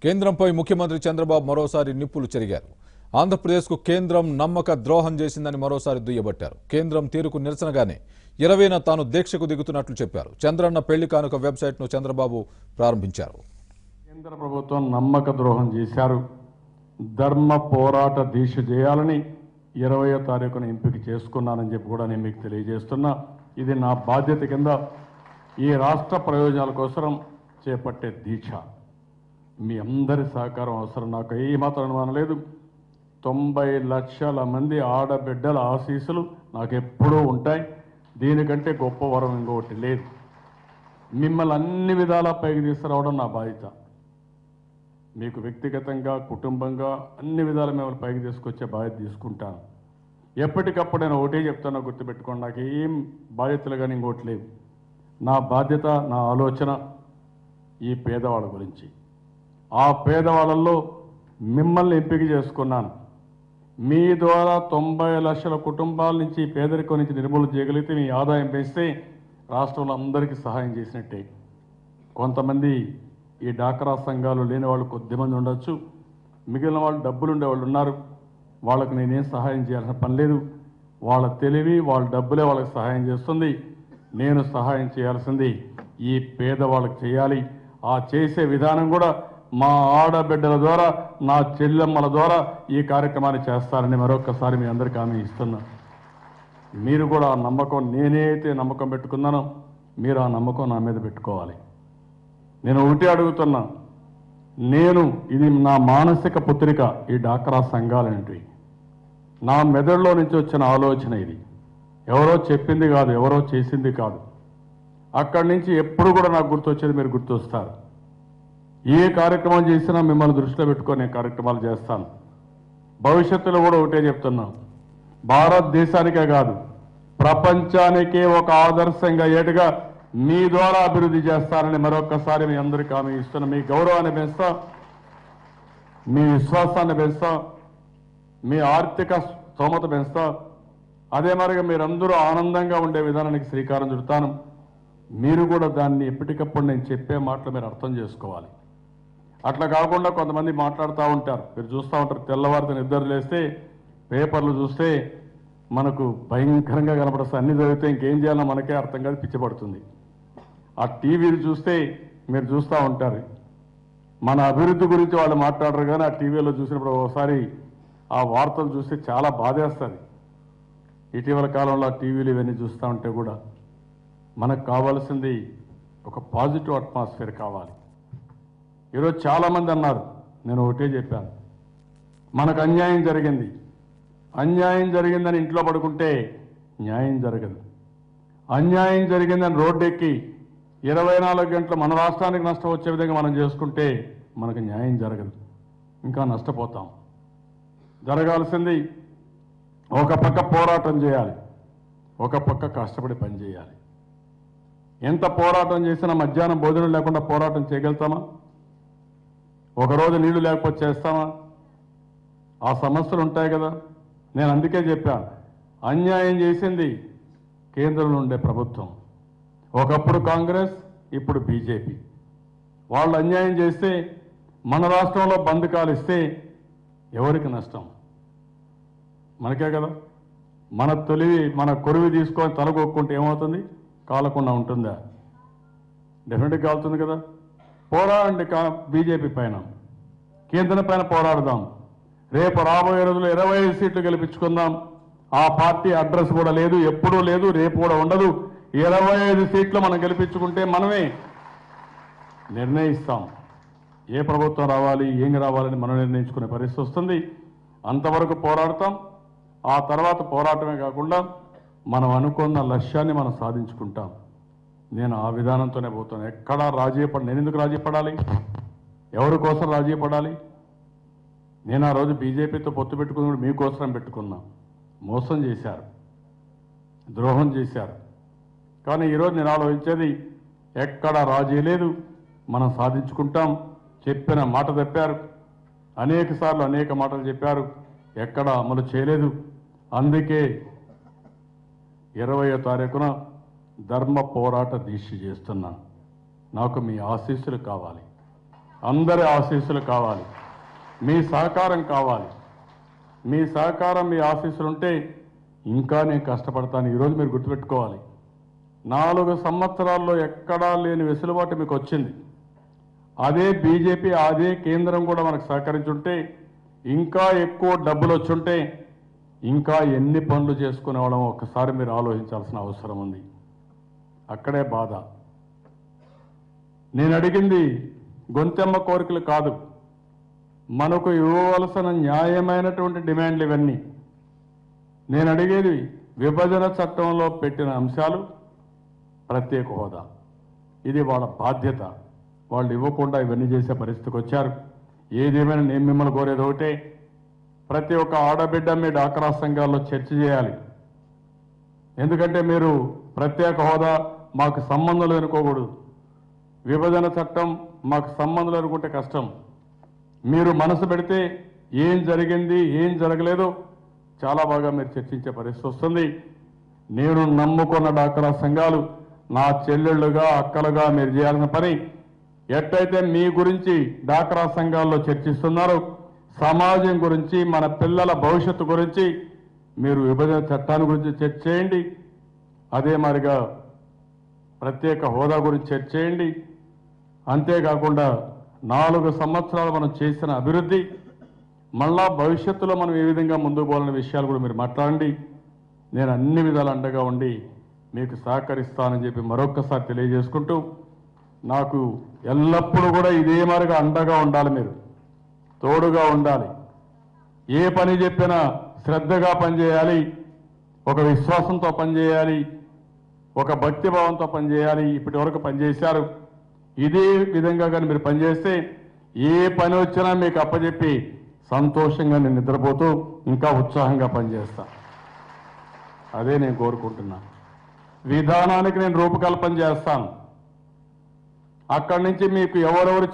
కేంద్రంపై ముఖ్యమంత్రి చంద్రబాబు మరోసారి నిప్పులు చెరిగారు. ఆంధ్రప్రదేశ్కు కేంద్రం నమ్మక ద్రోహం చేసిందని మరోసారి దుయ్యబట్టారు. కేంద్రం తీరుకు నిరసనగానే 20న తాను దీక్షకు దిగుతున్నట్లు చెప్పారు. చంద్రన్న పెళ్లి కానుక వెబ్సైట్ను చంద్రబాబు ప్రారంభించారు. కేంద్ర ప్రభుత్వం నమ్మక ద్రోహం చేశారు. ధర్మ పోరాట దీక్ష చేయాలని 20వ తారీఖున ఎంపిక చేసుకున్నానని చెప్పి కూడా నేను మీకు తెలియజేస్తున్నా. ఇది నా బాధ్యత కింద ఈ రాష్ట్ర ప్రయోజనాల కోసం చేపట్టే దీక్ష. మీ అందరి సహకారం అవసరం. నాకు ఏమాత్రం అనుమానం లేదు. 90 లక్షల మంది ఆడబిడ్డల ఆశీస్సులు నాకు ఎప్పుడూ ఉంటాయి. దీనికంటే గొప్ప వరం ఇంకొకటి లేదు. మిమ్మల్ని అన్ని విధాలా పైకి తీసుకురావడం నా బాధ్యత. మీకు వ్యక్తిగతంగా, కుటుంబంగా అన్ని విధాలు మిమ్మల్ని పైకి తీసుకొచ్చే బాధ్యత తీసుకుంటాను. ఎప్పటికప్పుడు నేను ఒకటే చెప్తాను, గుర్తుపెట్టుకోండి. నాకు ఏం బాధ్యతలు కానీ ఇంకోటి లేవు. నా బాధ్యత, నా ఆలోచన ఈ పేదవాళ్ళ గురించి. ఆ పేదవాళ్ళల్లో మిమ్మల్ని ఎంపిక చేసుకున్నాను. మీ ద్వారా 90 లక్షల కుటుంబాల నుంచి పేదరికం నుంచి నిర్మూలన చేయగలిగితే, మీ ఆదాయం పెంచితే రాష్ట్రంలో అందరికీ సహాయం చేసినట్టే. కొంతమంది ఈ డాక్రా సంఘాలు లేని వాళ్ళు కొద్దిమంది ఉండొచ్చు. మిగిలిన వాళ్ళు డబ్బులు ఉండేవాళ్ళు ఉన్నారు. వాళ్ళకు నేనేం సహాయం చేయాల్సిన పని లేదు. వాళ్ళ తెలివి, వాళ్ళ డబ్బులే వాళ్ళకి సహాయం చేస్తుంది. నేను సహాయం చేయాల్సింది ఈ పేదవాళ్ళకి చేయాలి. ఆ చేసే విధానం కూడా మా ఆడబిడ్డల ద్వారా, నా చెల్లెమ్మల ద్వారా ఈ కార్యక్రమాన్ని చేస్తారని మరొకసారి మీ అందరికీ హామీ ఇస్తున్నా. మీరు కూడా ఆ నమ్మకం, నేనైతే నమ్మకం పెట్టుకున్నానో మీరు ఆ నమ్మకం నా మీద పెట్టుకోవాలి. నేను ఒకటి అడుగుతున్నా. ఇది నా మానసిక పుత్రిక. ఈ డాక్రా సంఘాలనేటివి నా మెదడులో నుంచి వచ్చిన ఆలోచన. ఇది ఎవరో చెప్పింది కాదు, ఎవరో చేసింది కాదు. అక్కడి నుంచి ఎప్పుడు కూడా నాకు గుర్తొచ్చేది మీరు గుర్తొస్తారు. ఏ కార్యక్రమం చేసినా మిమ్మల్ని దృష్టిలో పెట్టుకొని నేను కార్యక్రమాలు చేస్తాను. భవిష్యత్తులో కూడా ఒకటే చెప్తున్నాం. భారతదేశానికే కాదు, ప్రపంచానికే ఒక ఆదర్శంగా ఏటుగా మీ ద్వారా అభివృద్ధి చేస్తారని మరొకసారి మీ అందరికీ హామీ ఇస్తున్నా. మీ గౌరవాన్ని పెంచుతా, మీ విశ్వాసాన్ని పెంచుతా, మీ ఆర్థిక స్తోమత పెంచుతా. అదే మరిగా మీరందరూ ఆనందంగా ఉండే విధానానికి శ్రీకారం చుడతాను. మీరు కూడా దాన్ని ఎప్పటికప్పుడు నేను చెప్పే మాటలు మీరు అర్థం చేసుకోవాలి. అట్లా కాకుండా కొంతమంది మాట్లాడుతూ ఉంటారు, మీరు చూస్తూ ఉంటారు. తెల్లవారితో నిద్ర లేస్తే పేపర్లు చూస్తే మనకు భయంకరంగా కనపడుతుంది. అన్ని జరిగితే ఇంకేం చేయాలో మనకే అర్థం కాదు, పిచ్చిపడుతుంది. ఆ టీవీలు చూస్తే మీరు చూస్తూ ఉంటారు. మన అభివృద్ధి గురించి వాళ్ళు మాట్లాడరు, కానీ ఆ టీవీలో చూసినప్పుడు ఒకసారి ఆ వార్తలు చూస్తే చాలా బాధేస్తుంది. ఇటీవల కాలంలో ఆ టీవీలు ఇవన్నీ చూస్తూ ఉంటే కూడా మనకు కావాల్సింది ఒక పాజిటివ్ అట్మాస్ఫియర్ కావాలి. ఈరోజు చాలామంది అన్నారు, నేను ఒకటే చెప్పాను, మనకు అన్యాయం జరిగింది. అన్యాయం జరిగిందని ఇంట్లో పడుకుంటే న్యాయం జరగదు. అన్యాయం జరిగిందని రోడ్డెక్కి 24 గంటలు మన రాష్ట్రానికి నష్టం వచ్చే విధంగా మనం చేసుకుంటే మనకు న్యాయం జరగదు, ఇంకా నష్టపోతాం. జరగాల్సింది ఒక పక్క పోరాటం చేయాలి, ఒక పక్క కష్టపడి పని చేయాలి. ఎంత పోరాటం చేసినా మధ్యాహ్నం భోజనం లేకుండా పోరాటం చేయగలుగుతామా? ఒకరోజు నీళ్లు లేకపోతే చేస్తామా? ఆ సమస్యలు ఉంటాయి కదా. నేను అందుకే చెప్పాను, అన్యాయం చేసింది కేంద్రంలో ఉండే ప్రభుత్వం. ఒకప్పుడు కాంగ్రెస్, ఇప్పుడు బీజేపీ. వాళ్ళు అన్యాయం చేస్తే మన రాష్ట్రంలో బంద్ కాలిస్తే ఎవరికి నష్టం? మనకే కదా. మన తొలివి, మన కొరివి తీసుకొని తలగొక్కుంటే ఏమవుతుంది? కాలకుండా ఉంటుందా? డెఫినెట్గా కాలుతుంది కదా. పోరాడండి బీజేపీ పైన, కేంద్రం పైన పోరాడదాం. రేపు రాబోయే రోజుల్లో 25 సీట్లు గెలిపించుకుందాం. ఆ పార్టీ అడ్రస్ కూడా లేదు, ఎప్పుడూ లేదు, రేపు కూడా ఉండదు. 25 సీట్లు మనం గెలిపించుకుంటే మనమే నిర్ణయిస్తాం ఏ ప్రభుత్వం రావాలి, ఏం రావాలని మనం నిర్ణయించుకునే పరిస్థితి వస్తుంది. అంతవరకు పోరాడతాం. ఆ తర్వాత పోరాటమే కాకుండా మనం అనుకున్న లక్ష్యాన్ని మనం సాధించుకుంటాం. నేను ఆ విధానంతోనే పోతాను. ఎక్కడా రాజీ నేను ఎందుకు రాజీ పడాలి? ఎవరి కోసం రాజీ పడాలి? నేను ఆ రోజు బీజేపీతో పొత్తు పెట్టుకున్నప్పుడు మీకోసం పెట్టుకున్నా. మోసం చేశారు, ద్రోహం చేశారు. కానీ ఈరోజు నేను ఆలోచించేది, ఎక్కడా రాజీ లేదు, మనం సాధించుకుంటాం. చెప్పిన మాట తప్పారు, అనేక సార్లు అనేక మాటలు చెప్పారు, ఎక్కడా అమలు చేయలేదు. అందుకే 20వ తారీఖున ధర్మ పోరాట దీక్ష చేస్తున్నాను. నాకు మీ ఆశీస్సులు కావాలి. అందరి ఆశీస్సులు కావాలి, మీ సహకారం కావాలి. మీ సహకారం, మీ ఆశీస్సులు ఉంటే ఇంకా నేను కష్టపడతాను. ఈరోజు మీరు గుర్తుపెట్టుకోవాలి, 4 సంవత్సరాల్లో ఎక్కడా లేని వెసులుబాటు మీకు వచ్చింది. అదే బీజేపీ, అదే కేంద్రం కూడా మనకు సహకరించుంటే, ఇంకా ఎక్కువ డబ్బులు వచ్చుంటే ఇంకా ఎన్ని పనులు చేసుకునేవాళ్ళం ఒక్కసారి మీరు ఆలోచించాల్సిన అవసరం ఉంది. అక్కడే బాధ. నేను అడిగింది గొంతెమ్మ కోరికలు కాదు, మనకు ఇవ్వవలసిన న్యాయమైనటువంటి డిమాండ్లు ఇవన్నీ. నేను అడిగేది విభజన చట్టంలో పెట్టిన అంశాలు, ప్రత్యేక హోదా. ఇది వాళ్ళ బాధ్యత. వాళ్ళు ఇవ్వకుండా ఇవన్నీ చేసే పరిస్థితికి వచ్చారు. ఏదేమైనా నేను మిమ్మల్ని కోరేది ఒకటే, ప్రతి ఒక్క ఆడబిడ్డ మీ డాక్రా సంఘాల్లో చర్చ చేయాలి. ఎందుకంటే మీరు ప్రత్యేక హోదా మాకు సంబంధం అనుకోకూడదు, విభజన చట్టం మాకు సంబంధం అనుకుంటే కష్టం. మీరు మనసు పెడితే ఏం జరిగింది, ఏం జరగలేదో చాలా బాగా మీరు చర్చించే పరిస్థితి వస్తుంది. నేను నమ్ముకున్న డాక్రా సంఘాలు నా చెల్లెళ్ళుగా, అక్కలుగా మీరు చేయాల్సిన పని, ఎట్టయితే మీ గురించి డాక్రా సంఘాల్లో చర్చిస్తున్నారో, సమాజం గురించి, మన పిల్లల భవిష్యత్తు గురించి మీరు విభజన చట్టాన్ని గురించి చర్చ చేయండి. అదే మాదిరిగా ప్రత్యేక హోదా గురించి చర్చ చేయండి. అంతేకాకుండా 4 సంవత్సరాలు మనం చేసిన అభివృద్ధి, మళ్ళా భవిష్యత్తులో మనం ఏ విధంగా ముందుకు పోవాలనే విషయాలు కూడా మీరు మాట్లాడండి. నేను అన్ని విధాలు అండగా ఉండి మీకు సహకరిస్తానని చెప్పి మరొక్కసారి తెలియజేసుకుంటూ, నాకు ఎల్లప్పుడూ కూడా ఇదే మాదిరిగా అండగా ఉండాలి, మీరు తోడుగా ఉండాలి. ఏ పని చెప్పినా శ్రద్ధగా పనిచేయాలి, ఒక విశ్వాసంతో పనిచేయాలి, ఒక భక్తిభావంతో పనిచేయాలి. ఇప్పటి వరకు పనిచేశారు. ఇదే విధంగా కానీ మీరు పనిచేస్తే ఏ పని వచ్చినా మీకు అప్పచెప్పి సంతోషంగా నేను నిద్రపోతూ ఇంకా ఉత్సాహంగా పనిచేస్తా. అదే నేను కోరుకుంటున్నా. విధానానికి నేను రూపకల్పన చేస్తాను. అక్కడి నుంచి మీకు ఎవరెవరు